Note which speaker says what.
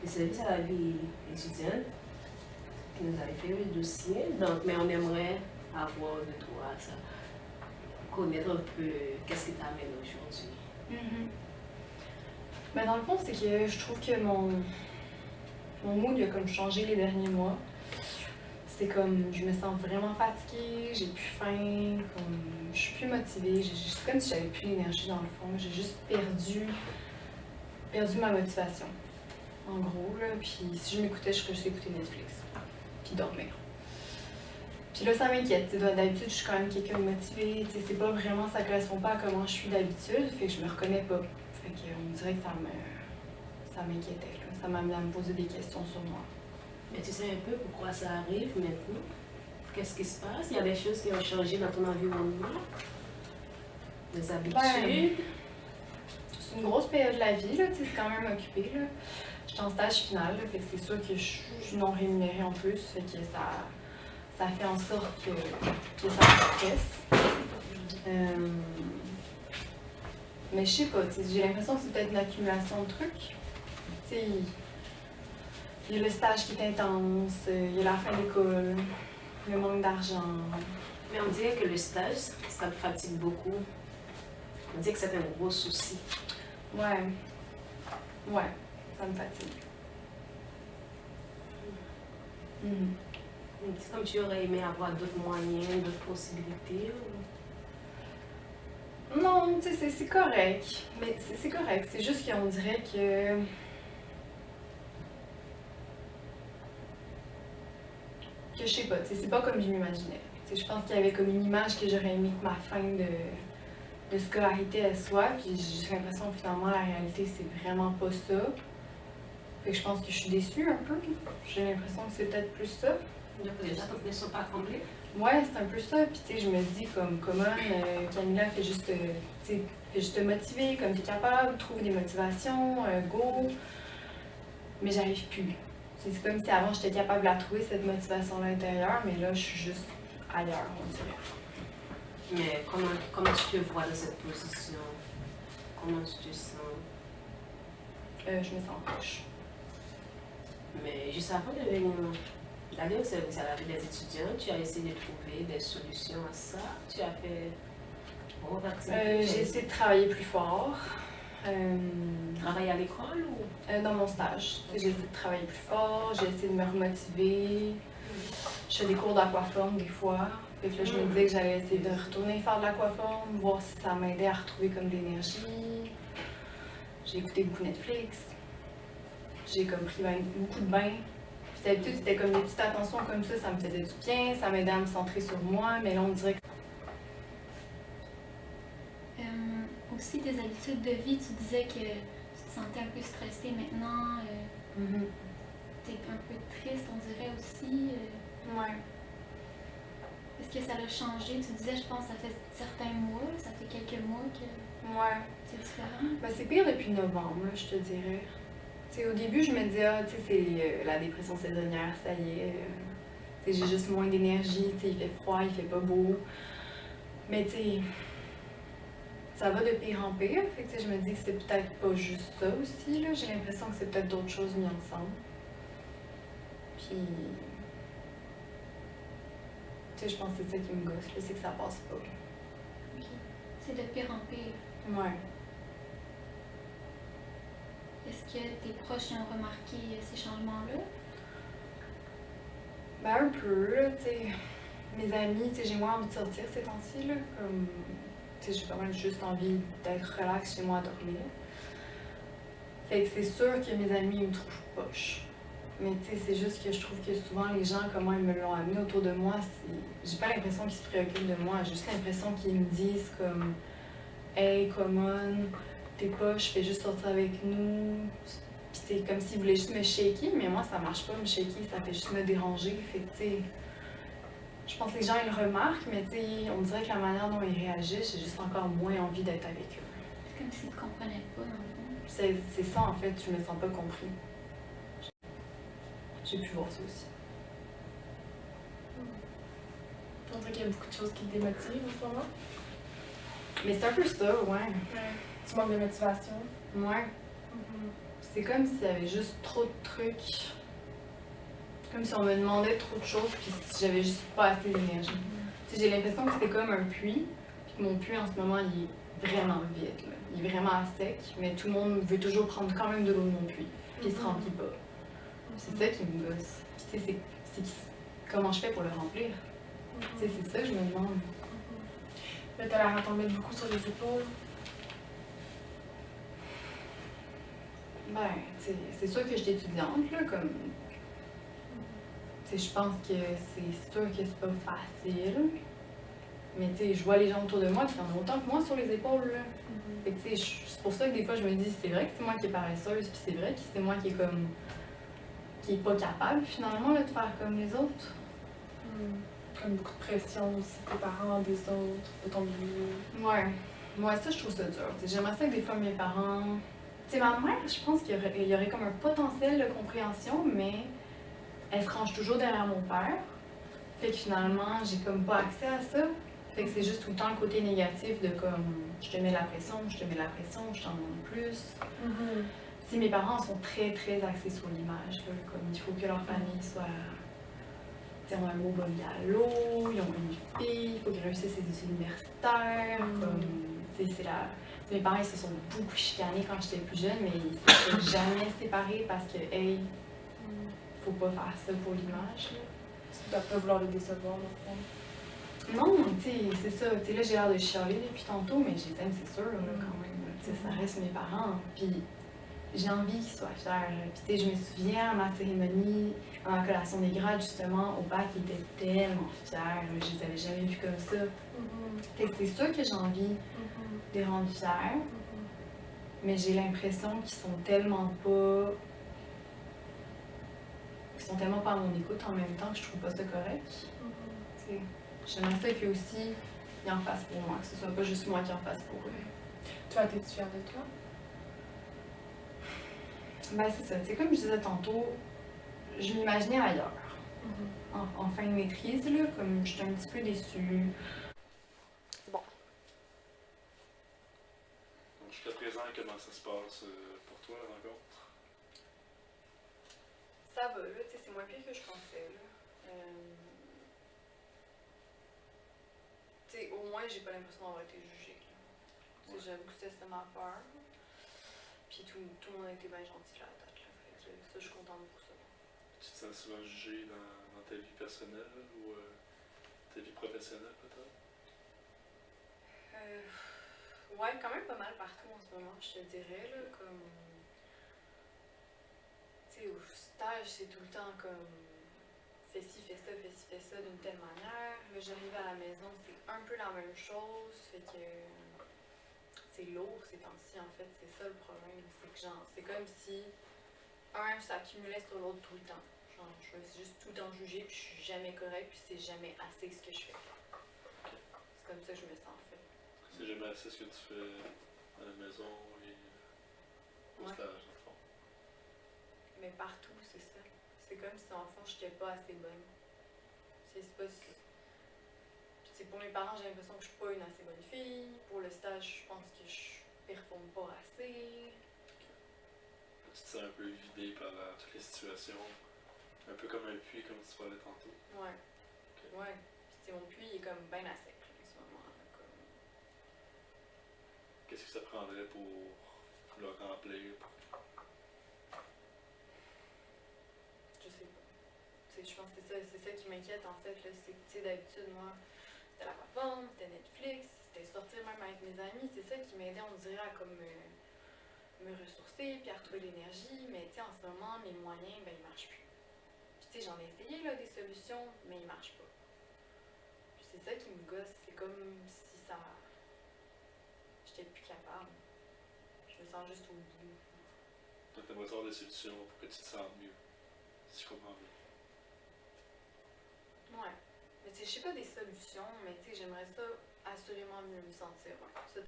Speaker 1: des services à la vie étudiante qui nous avait fait le dossier. Donc, mais on aimerait avoir de toi ça, connaître un peu qu'est-ce qui t'amène aujourd'hui.
Speaker 2: Ben dans le fond, c'est que je trouve que mon mood a comme changé les derniers mois. C'est comme, je me sens vraiment fatiguée, j'ai plus faim, comme, je suis plus motivée, c'est comme si j'avais plus l'énergie dans le fond. J'ai juste perdu ma motivation, en gros, là. Puis si je m'écoutais, je ferais juste écouter Netflix, puis dormir. Puis là, ça m'inquiète. D'habitude, je suis quand même quelqu'un de motivé. C'est pas vraiment, ça correspond pas à comment je suis d'habitude, fait que je me reconnais pas. Fait qu'on dirait que ça m'inquiétait, là. Ça m'a amené à me poser des questions sur moi.
Speaker 1: Mais tu sais un peu pourquoi ça arrive maintenant? Qu'est-ce qui se passe? Il y a des choses qui ont changé dans ton environnement? Des habitudes?
Speaker 2: C'est une grosse période de la vie, là, c'est quand même occupé, là. Je suis en stage final, là, fait que c'est sûr que je suis non rémunérée en plus, fait que ça fait en sorte que ça me stresse. Mais je sais pas, j'ai l'impression que c'est peut-être une accumulation de trucs. T'sais, il y a le stage qui est intense, il y a la fin d'école, le manque d'argent.
Speaker 1: Mais on dirait que le stage, ça me fatigue beaucoup. On dirait que c'est un gros souci.
Speaker 2: Ouais, ça me fatigue.
Speaker 1: C'est comme tu aurais aimé avoir d'autres moyens, d'autres possibilités.
Speaker 2: Non, tu sais, c'est correct. Mais c'est correct. C'est juste qu'on dirait que. Je sais pas, c'est pas comme je m'imaginais. Je pense qu'il y avait comme une image que j'aurais aimé que ma fin de scolarité elle soit, puis j'ai l'impression que finalement la réalité c'est vraiment pas ça. Fait que je pense que je suis déçue un peu. J'ai l'impression que c'est peut-être plus ça.
Speaker 1: Donc les attentes ne sont pas comblées.
Speaker 2: Ouais, c'est un peu ça. Puis tu sais, je me dis comme Camilla fait juste te motiver, comme t'es capable, trouve des motivations, go. Mais j'arrive plus. C'est comme si avant j'étais capable de la trouver, cette motivation-là intérieure, mais là je suis juste ailleurs, on dirait.
Speaker 1: Mais comment tu te vois dans cette position? Comment tu te sens?
Speaker 2: Je me sens proche.
Speaker 1: Mais juste avant d'aller au service à la vie des étudiants, tu as essayé de trouver des solutions à ça? Tu as fait beaucoup d'activités?
Speaker 2: J'ai essayé de travailler plus fort.
Speaker 1: Travailler à l'école ou?
Speaker 2: Dans mon stage. J'ai essayé de travailler plus fort, j'ai essayé de me remotiver. Je fais des cours d'aquaforme des fois. Fait que là, je me disais que j'allais essayer de retourner faire de l'aquaforme, voir si ça m'aidait à retrouver comme de l'énergie. J'ai écouté beaucoup Netflix. J'ai comme pris beaucoup de bains. D'habitude, c'était comme des petites attentions comme ça me faisait du bien, ça m'aidait à me centrer sur moi, mais là, on dirait que...
Speaker 3: Aussi, tes habitudes de vie, tu disais que tu te sentais un peu stressée maintenant. T'es un peu triste, on dirait aussi.
Speaker 2: Ouais.
Speaker 3: Est-ce que ça a changé? Tu disais, je pense, ça fait certains mois, ça fait quelques mois que c'est différent.
Speaker 2: Ben, c'est pire depuis novembre, je te dirais. T'sais, au début, je me disais, c'est la dépression saisonnière, ça y est. J'ai juste moins d'énergie, il fait froid, il fait pas beau. Mais ça va de pire en pire. Fait que, je me dis que c'est peut-être pas juste ça aussi. Là. J'ai l'impression que c'est peut-être d'autres choses mises ensemble. Puis, je pense que c'est ça qui me gosse, c'est que ça passe pas.
Speaker 3: Ok. C'est de pire en pire.
Speaker 2: Ouais.
Speaker 3: Est-ce que tes proches ont remarqué ces changements-là?
Speaker 2: Ben un peu, là, mes amis, j'ai moins envie de sortir ces temps-ci, là, comme, j'ai pas mal juste envie d'être relax chez moi à dormir. Fait que c'est sûr que mes amis me trouvent poche. Mais c'est juste que je trouve que souvent les gens, comment ils me l'ont amené autour de moi, j'ai pas l'impression qu'ils se préoccupent de moi, j'ai juste l'impression qu'ils me disent comme « Hey, come on, t'es poche, fais juste sortir avec nous ». Puis c'est comme s'ils voulaient juste me shaker, mais moi ça marche pas me shaker, ça fait juste me déranger. Fait que je pense que les gens ils le remarquent, mais on dirait que la manière dont ils réagissent, j'ai juste encore moins envie d'être avec eux.
Speaker 3: C'est comme s'ils ne comprenaient pas, dans le fond.
Speaker 2: C'est ça en fait, je me sens pas compris. J'ai pu voir ça aussi.
Speaker 4: On dirait qu'il y a beaucoup de choses qui te démotivent en ce moment.
Speaker 2: Mais c'est un peu ça, ouais.
Speaker 4: Tu manques de motivation.
Speaker 2: Ouais. c'est comme s'il y avait juste trop de trucs. Comme si on me demandait trop de choses, puis si j'avais juste pas assez d'énergie. Tu sais, j'ai l'impression que c'est comme un puits, puis que mon puits en ce moment, il est vraiment vide, là. Il est vraiment à sec, mais tout le monde veut toujours prendre quand même de l'eau de mon puits, puis il se remplit pas. C'est ça qui me gosse. Puis tu sais, comment je fais pour le remplir? Tu sais, c'est ça que je me demande.
Speaker 4: Mais t'as l'air à t'en mettre beaucoup sur les épaules.
Speaker 2: Ben, tu sais, c'est sûr que je suis étudiante, là, comme... Tu sais, je pense que c'est sûr que c'est pas facile. Mais tu sais, je vois les gens autour de moi qui en ont autant que moi sur les épaules, là. Fait que tu sais, c'est pour ça que des fois je me dis, c'est vrai que c'est moi qui est paresseuse, puis c'est vrai que c'est moi qui est comme... qui est pas capable, finalement, là, de faire comme les autres.
Speaker 4: Comme beaucoup de pression aussi, tes parents, des autres, de ton milieu.
Speaker 2: Ouais. Moi, ça, je trouve ça dur. T'sais, j'aimerais ça que des fois mes parents... Tu sais, ma mère, je pense qu'il y aurait comme un potentiel de compréhension, mais elle se range toujours derrière mon père. Fait que finalement, j'ai comme pas accès à ça. Fait que c'est juste tout le temps le côté négatif de comme, je te mets la pression, je te mets la pression, je t'en demande plus. Tu sais, mes parents sont très, très axés sur l'image, là. Comme, il faut que leur famille soit... Ils ont un beau body à l'eau, ils ont une fille, il faut qu'ils réussissent ses études universitaires. Comme, c'est la... Mes parents ils se sont beaucoup chicanés quand j'étais plus jeune, mais ils ne se sont jamais séparés parce que, hey, faut pas faire ça pour l'image.
Speaker 4: Tu dois pas vouloir le décevoir, dans le fond.
Speaker 2: Non, tu sais, c'est ça. Tu sais, là, j'ai l'air de chialer depuis tantôt, mais je les aime, c'est sûr, là, quand même. Tu sais, ça reste mes parents. Puis j'ai envie qu'ils soient fiers. Puis tu sais, je me souviens à ma cérémonie, à ma collation des grades, justement, au bac, ils étaient tellement fiers. Je les avais jamais vus comme ça. Fait que c'est sûr que j'ai envie de les rendre fiers, mais j'ai l'impression qu'ils sont tellement pas... Ils sont tellement pas à mon écoute en même temps que je trouve pas ça correct. Tu sais, j'aimerais ça qu'eux aussi, ils en fassent pour moi, que ce soit pas juste moi qui en fasse pour eux.
Speaker 4: Toi, t'es-tu fière de toi?
Speaker 2: Ben c'est ça, tu sais, comme je disais tantôt, je m'imaginais ailleurs. En fin de maîtrise, là, comme j'étais un petit peu déçue.
Speaker 5: Donc, jusqu'à présent, comment ça se passe pour toi, la rencontre?
Speaker 2: Ça va, là, tu sais, c'est moins pire que je pensais, là. Tu sais, au moins, j'ai pas l'impression d'avoir été jugée, là. Tu sais, j'avoue que c'était ça ma peur. Puis tout le monde a été bien gentil là, à la date, là. Fait que ça, je suis contente pour ça.
Speaker 5: Tu te sens souvent jugé dans ta vie personnelle ou ta vie professionnelle, peut-être?
Speaker 2: Ouais, quand même pas mal partout en ce moment, je te dirais, là, comme... Tu sais, au stage, c'est tout le temps comme... Fais ci, fais ça d'une telle manière. Là, j'arrive à la maison, c'est un peu la même chose, fait que... C'est lourd ces temps-ci, en fait, c'est ça le problème. C'est que genre, c'est comme si un s'accumulait sur l'autre tout le temps. Genre, je me suis juste tout le temps jugée, puis je suis jamais correcte, puis c'est jamais assez ce que je fais. C'est comme ça que je me sens, en fait.
Speaker 5: C'est jamais assez ce que tu fais à la maison et au stage, dans le fond.
Speaker 2: Mais partout, c'est ça. C'est comme si, en fond, j'étais pas assez bonne. C'est pas si... C'est pour mes parents, j'ai l'impression que je suis pas une assez bonne fille. Pour le stage, je pense que je performe pas assez.
Speaker 5: Tu te sens un peu vidé par toutes les situations, un peu comme un puits, comme tu parlais tantôt.
Speaker 2: Ouais.
Speaker 5: Okay.
Speaker 2: Ouais. Puis mon puits il est comme bien à sec en ce moment. Comme...
Speaker 5: Qu'est-ce que ça prendrait pour le remplir?
Speaker 2: Je sais pas. T'sais, je pense que c'est ça qui m'inquiète en fait. C'est que d'habitude, moi, c'était la plateforme, c'était Netflix, c'était sortir même avec mes amis. C'est ça qui m'aidait, on dirait, à comme me ressourcer puis à retrouver l'énergie. Mais tu sais, en ce moment, mes moyens, ben, ils marchent plus. Puis tu sais, j'en ai essayé là, des solutions, mais ils marchent pas. Puis c'est ça qui me gosse. C'est comme si ça... J'étais plus capable. Je me sens juste au bout.
Speaker 5: Donc, tu aimerais avoir des solutions pour que tu te sentes mieux, si je comprends bien.
Speaker 2: Ouais. Mais tu sais, je sais pas des solutions, mais tu sais, j'aimerais ça assurément mieux me sentir. Ouais. Ça,